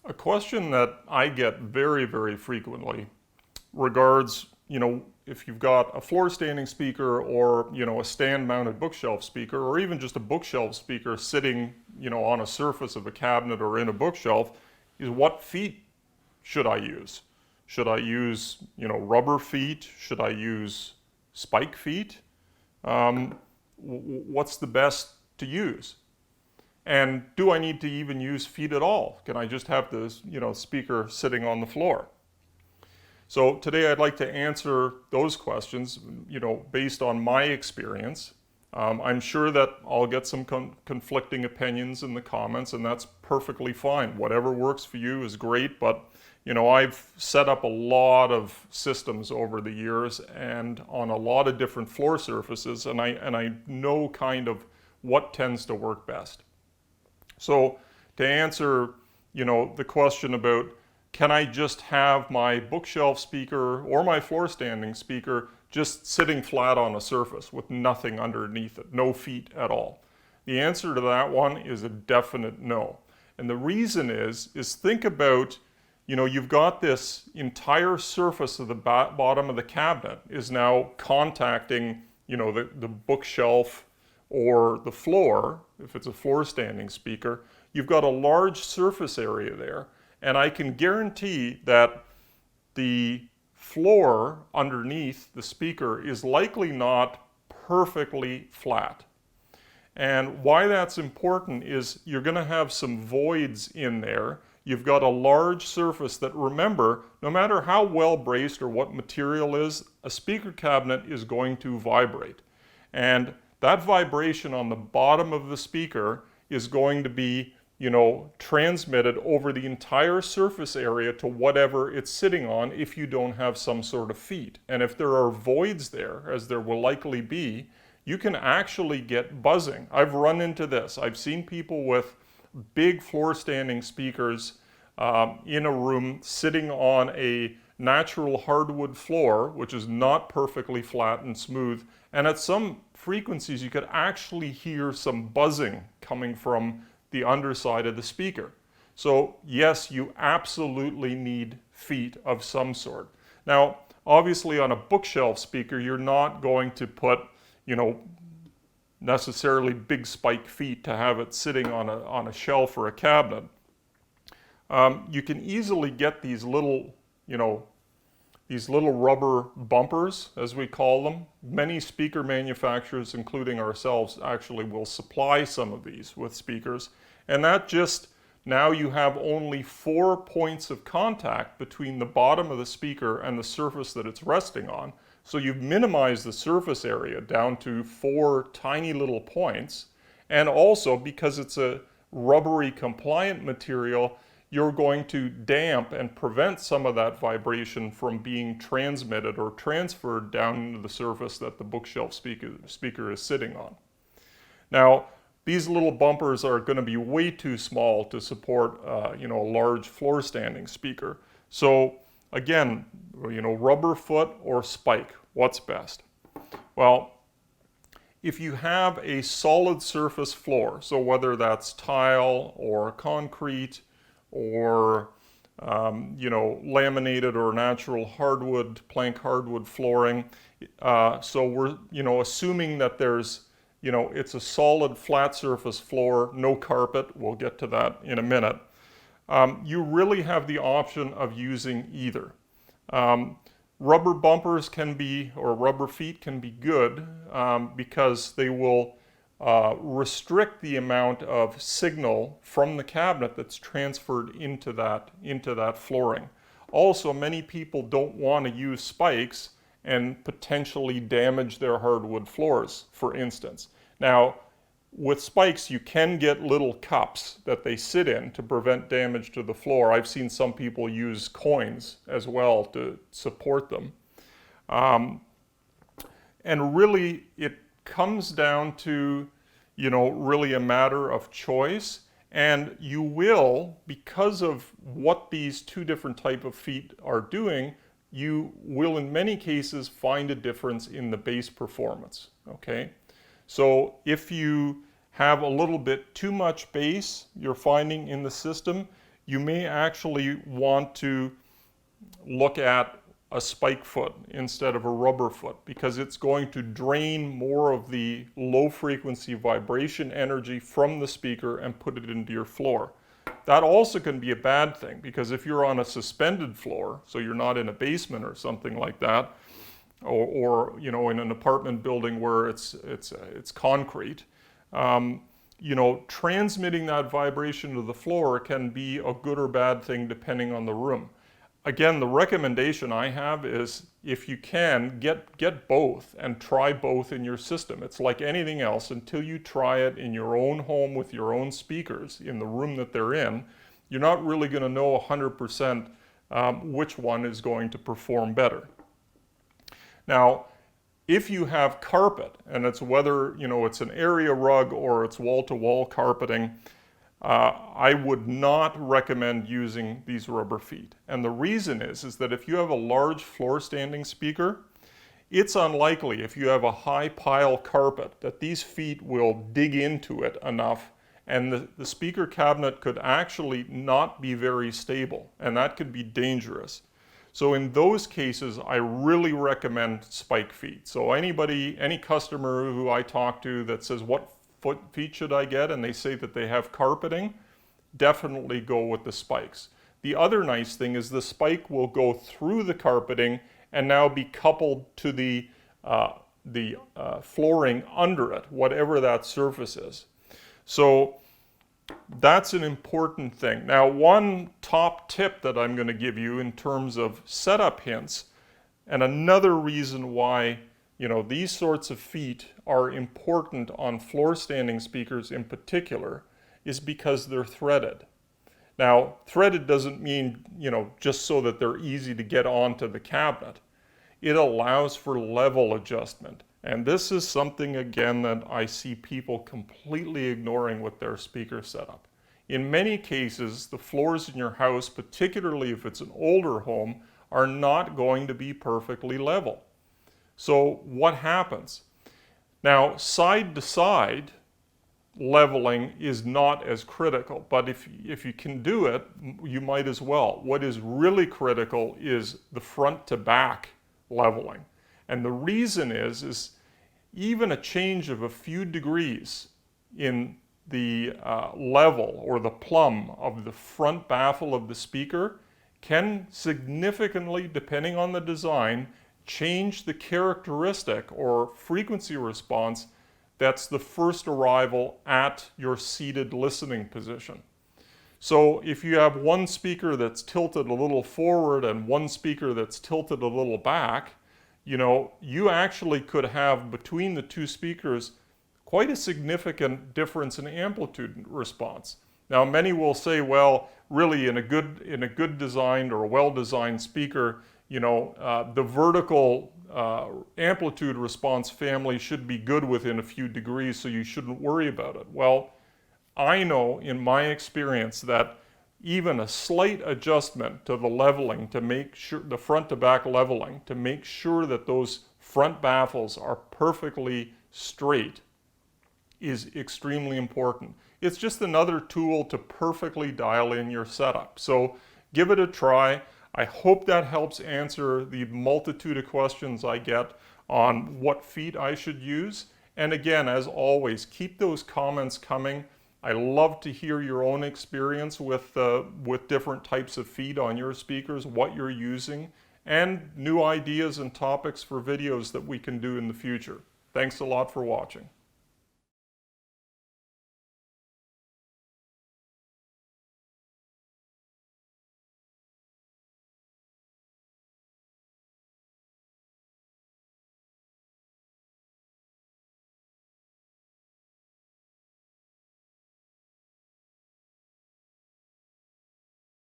A question that I get very, very frequently regards, if you've got a floor standing speaker or, a stand mounted bookshelf speaker, or even just a bookshelf speaker sitting, on a surface of a cabinet or in a bookshelf, is what feet should I use? Should I use, rubber feet? Should I use spike feet? What's the best to use? And do I need to even use feet at all? Can I just have the speaker sitting on the floor? So today I'd like to answer those questions, based on my experience. I'm sure that I'll get some conflicting opinions in the comments, and that's perfectly fine. Whatever works for you is great, but I've set up a lot of systems over the years and on a lot of different floor surfaces, and I know kind of what tends to work best. So to answer, the question about can I just have my bookshelf speaker or my floor standing speaker just sitting flat on a surface with nothing underneath it, no feet at all? The answer to that one is a definite no. And the reason is think about, you've got this entire surface of the bottom of the cabinet is now contacting, the bookshelf or the floor. If it's a floor standing speaker, you've got a large surface area there. And I can guarantee that the floor underneath the speaker is likely not perfectly flat. And why that's important is you're going to have some voids in there. You've got a large surface that, remember, no matter how well braced or what material is, a speaker cabinet is going to vibrate. And that vibration on the bottom of the speaker is going to be, transmitted over the entire surface area to whatever it's sitting on if you don't have some sort of feet. And if there are voids there, as there will likely be, you can actually get buzzing. I've run into this. I've seen people with big floor standing speakers in a room sitting on a natural hardwood floor, which is not perfectly flat and smooth. And at some frequencies, you could actually hear some buzzing coming from the underside of the speaker. So yes, you absolutely need feet of some sort. Now, obviously on a bookshelf speaker, you're not going to put, necessarily big spike feet to have it sitting on a shelf or a cabinet. You can easily get these little, rubber bumpers, as we call them. Many speaker manufacturers, including ourselves, actually will supply some of these with speakers. And that just, now you have only 4 points of contact between the bottom of the speaker and the surface that it's resting on. So you've minimized the surface area down to 4 tiny little points. And also, because it's a rubbery compliant material, you're going to damp and prevent some of that vibration from being transmitted or transferred down into the surface that the bookshelf speaker is sitting on. Now, these little bumpers are going to be way too small to support, a large floor standing speaker. So again, rubber foot or spike, what's best? Well, if you have a solid surface floor, so whether that's tile or concrete or laminated or natural hardwood, plank hardwood flooring, so we're assuming that there's it's a solid flat surface floor, no carpet. We'll get to that in a minute. You really have the option of using either. Rubber bumpers can be, or rubber feet can be good because they will restrict the amount of signal from the cabinet that's transferred into that flooring. Also, many people don't want to use spikes and potentially damage their hardwood floors, for instance. Now, with spikes, you can get little cups that they sit in to prevent damage to the floor. I've seen some people use coins as well to support them. And really, it comes down to, really a matter of choice. And you will, because of what these 2 different type of feet are doing, you will in many cases find a difference in the bass performance, okay? So if you have a little bit too much bass you're finding in the system, you may actually want to look at a spike foot instead of a rubber foot, because it's going to drain more of the low frequency vibration energy from the speaker and put it into your floor. That also can be a bad thing, because if you're on a suspended floor, so you're not in a basement or something like that, or you know, in an apartment building where it's concrete, you know, transmitting that vibration to the floor can be a good or bad thing depending on the room. Again, the recommendation I have is, if you can, get both and try both in your system. It's like anything else. Until you try it in your own home with your own speakers in the room that they're in, you're not really going to know 100% which one is going to perform better. Now, if you have carpet, and it's whether, you know, it's an area rug or it's wall-to-wall carpeting, I would not recommend using these rubber feet. And the reason is that if you have a large floor standing speaker, it's unlikely, if you have a high pile carpet, that these feet will dig into it enough, and the speaker cabinet could actually not be very stable, and that could be dangerous. So in those cases, I really recommend spike feet. So anybody, any customer who I talk to that says, what feet should I get? And they say that they have carpeting, definitely go with the spikes. The other nice thing is the spike will go through the carpeting and now be coupled to the flooring under it, whatever that surface is. So that's an important thing. Now, one top tip that I'm going to give you in terms of setup hints, and another reason why, you know, these sorts of feet are important on floor standing speakers in particular, is because they're threaded. Now, threaded doesn't mean, you know, just so that they're easy to get onto the cabinet. It allows for level adjustment. And this is something, again, that I see people completely ignoring with their speaker setup. In many cases, the floors in your house, particularly if it's an older home, are not going to be perfectly level. So what happens? Now, side to side leveling is not as critical, but if you can do it, you might as well. What is really critical is the front to back leveling. And the reason is even a change of a few degrees in the level or the plumb of the front baffle of the speaker can significantly, depending on the design, change the characteristic or frequency response that's the first arrival at your seated listening position. So if you have one speaker that's tilted a little forward and one speaker that's tilted a little back, you know, you actually could have between the two speakers quite a significant difference in amplitude response. Now, many will say, well, really in a good designed or a well-designed speaker, you know, the vertical amplitude response family should be good within a few degrees, so you shouldn't worry about it. Well, I know in my experience that even a slight adjustment to the leveling to make sure, the front to back leveling, to make sure that those front baffles are perfectly straight is extremely important. It's just another tool to perfectly dial in your setup. So give it a try. I hope that helps answer the multitude of questions I get on what feet I should use. And again, as always, keep those comments coming. I love to hear your own experience with different types of feet on your speakers, what you're using, and new ideas and topics for videos that we can do in the future. Thanks a lot for watching.